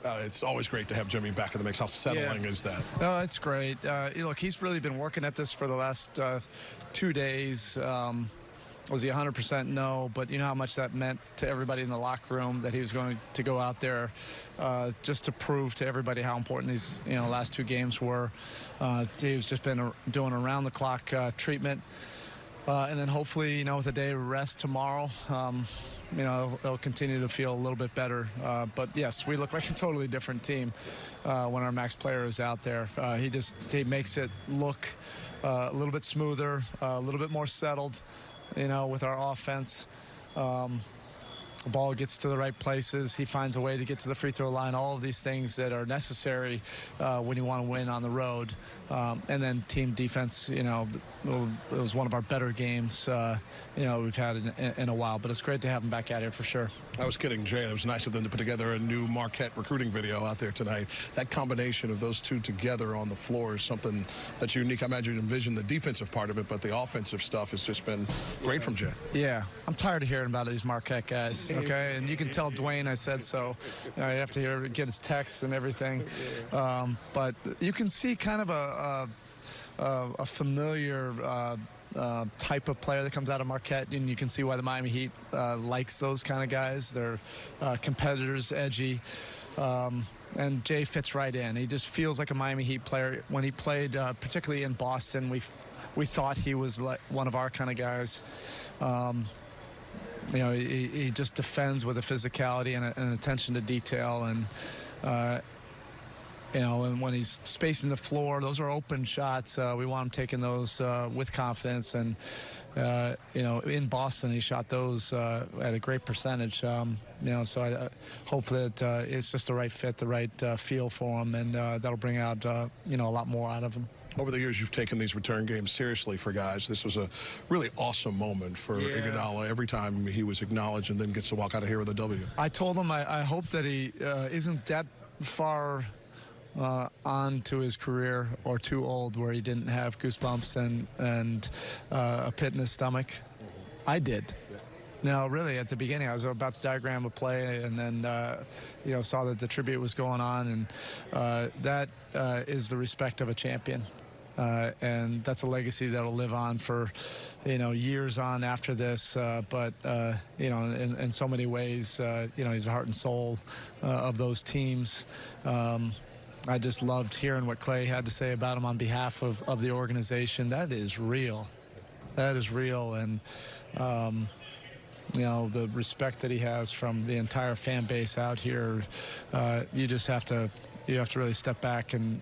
It's always great to have Jimmy back in the mix. How settling is that? It's great. Look, he's really been working at this for the last 2 days. Was he 100% no? But you know how much that meant to everybody in the locker room that he was going to go out there just to prove to everybody how important these last 2 games were. He's just been doing around-the-clock treatment. And then hopefully, with a day of rest tomorrow, they'll continue to feel a little bit better. But yes, we look like a totally different team when our max player is out there. He makes it look a little bit smoother, a little bit more settled, with our offense. The ball gets to the right places. He finds a way to get to the free throw line. All of these things that are necessary when you want to win on the road. And then team defense, it was one of our better games, we've had in a while. But it's great to have him back out here for sure. I was kidding, Jay. It was nice of them to put together a new Marquette recruiting video out there tonight. That combination of those two together on the floor is something that's unique. I imagine you envision the defensive part of it, but the offensive stuff has just been great from Jay. Yeah, I'm tired of hearing about these Marquette guys. Okay, and you can tell Dwayne I said so. You have to get his texts and everything. But you can see kind of a familiar type of player that comes out of Marquette, and you can see why the Miami Heat likes those kind of guys. They're competitors, edgy. And Jay fits right in. He just feels like a Miami Heat player. When he played, particularly in Boston, we thought he was like one of our kind of guys. He just defends with a physicality and an attention to detail, and and when he's spacing the floor, those are open shots. We want him taking those with confidence, and in Boston he shot those at a great percentage. So I hope that it's just the right fit, the right feel for him, and that'll bring out a lot more out of him. Over the years, you've taken these return games seriously for guys. This was a really awesome moment for Iguodala every time he was acknowledged and then gets to walk out of here with a W. I told him I hope that he isn't that far on to his career or too old where he didn't have goosebumps and a pit in his stomach. I did. No, really, at the beginning, I was about to diagram a play and then, saw that the tribute was going on. And that is the respect of a champion. And that's a legacy that'll live on for, years on after this. But in so many ways, he's the heart and soul of those teams. I just loved hearing what Clay had to say about him on behalf of the organization. That is real. That is real. And, the respect that he has from the entire fan base out here, you have to really step back and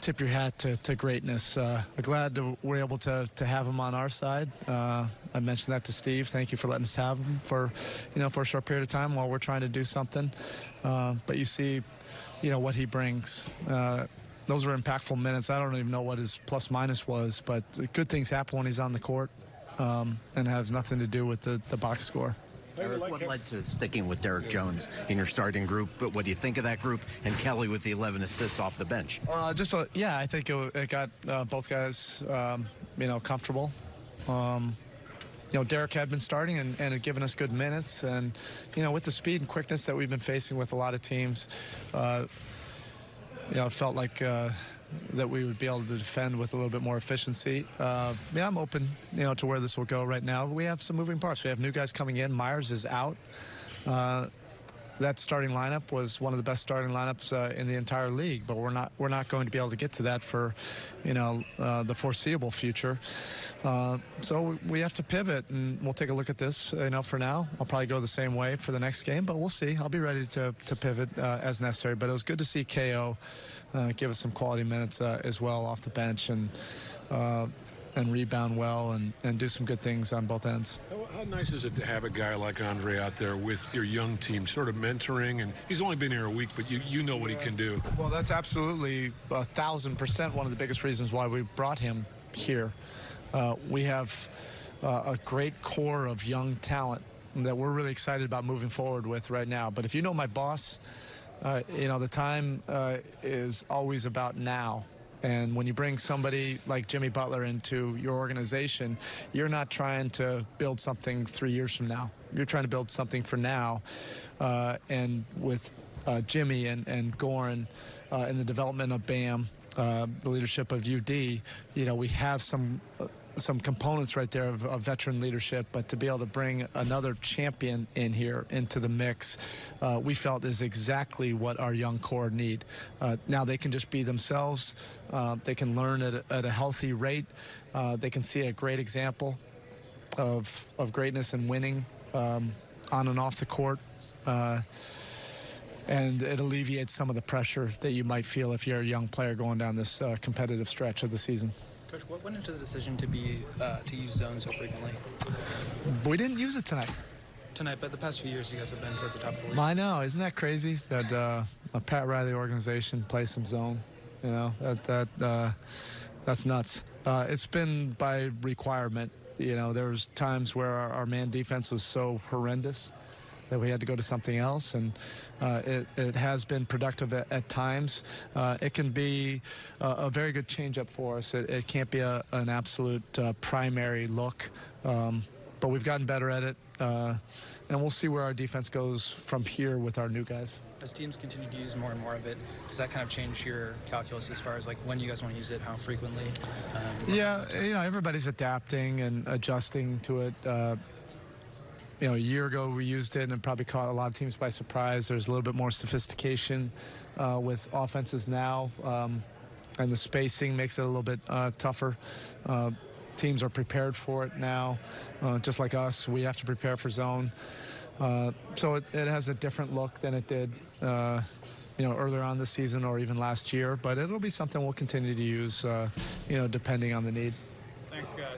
tip your hat to greatness. Glad that we're able to have him on our side. I mentioned that to Steve. Thank you for letting us have him for a short period of time while we're trying to do something. But you see, what he brings. Those were impactful minutes. I don't even know what his plus minus was, but good things happen when he's on the court, and has nothing to do with the box score. Erik, what led to sticking with Derek Jones in your starting group? But what do you think of that group? And Kelly with the 11 assists off the bench. I think it got both guys, comfortable. Derek had been starting and had given us good minutes. And, with the speed and quickness that we've been facing with a lot of teams, it felt like that we would be able to defend with a little bit more efficiency. I'm open, to where this will go right now. We have some moving parts. We have new guys coming in. Myers is out. That starting lineup was one of the best starting lineups in the entire league, but we're not going to be able to get to that for, the foreseeable future. So we have to pivot, and we'll take a look at this. For now, I'll probably go the same way for the next game, but we'll see. I'll be ready to pivot as necessary. But it was good to see KO give us some quality minutes as well off the bench, and rebound well and do some good things on both ends. How nice is it to have a guy like Andre out there with your young team, sort of mentoring? And he's only been here a week, but you know what he can do. Well, that's absolutely 1,000% one of the biggest reasons why we brought him here. We have a great core of young talent that we're really excited about moving forward with right now. But if you know my boss, the time is always about now. And when you bring somebody like Jimmy Butler into your organization, you're not trying to build something 3 years from now. You're trying to build something for now. And with Jimmy and Goran and the development of Bam, the leadership of UD, we have some components right there of veteran leadership, but to be able to bring another champion in here into the mix, we felt is exactly what our young core need. Now they can just be themselves. They can learn at a healthy rate. They can see a great example of greatness and winning on and off the court. And it alleviates some of the pressure that you might feel if you're a young player going down this competitive stretch of the season. Coach, what went into the decision to use zone so frequently? We didn't use it tonight. But the past few years you guys have been towards the top of the league. I know, isn't that crazy that a Pat Riley organization plays some zone? That's nuts. It's been by requirement. There was times where our man defense was so horrendous that we had to go to something else, and it has been productive at times. It can be a very good change-up for us. It can't be an absolute primary look, but we've gotten better at it, and we'll see where our defense goes from here with our new guys. As teams continue to use more and more of it, does that kind of change your calculus as far as like when you guys want to use it, how frequently? Yeah, everybody's adapting and adjusting to it. A year ago we used it and probably caught a lot of teams by surprise. There's a little bit more sophistication with offenses now, and the spacing makes it a little bit tougher. Teams are prepared for it now, just like us. We have to prepare for zone. So it has a different look than it did earlier on this season or even last year. But it'll be something we'll continue to use, depending on the need. Thanks, guys.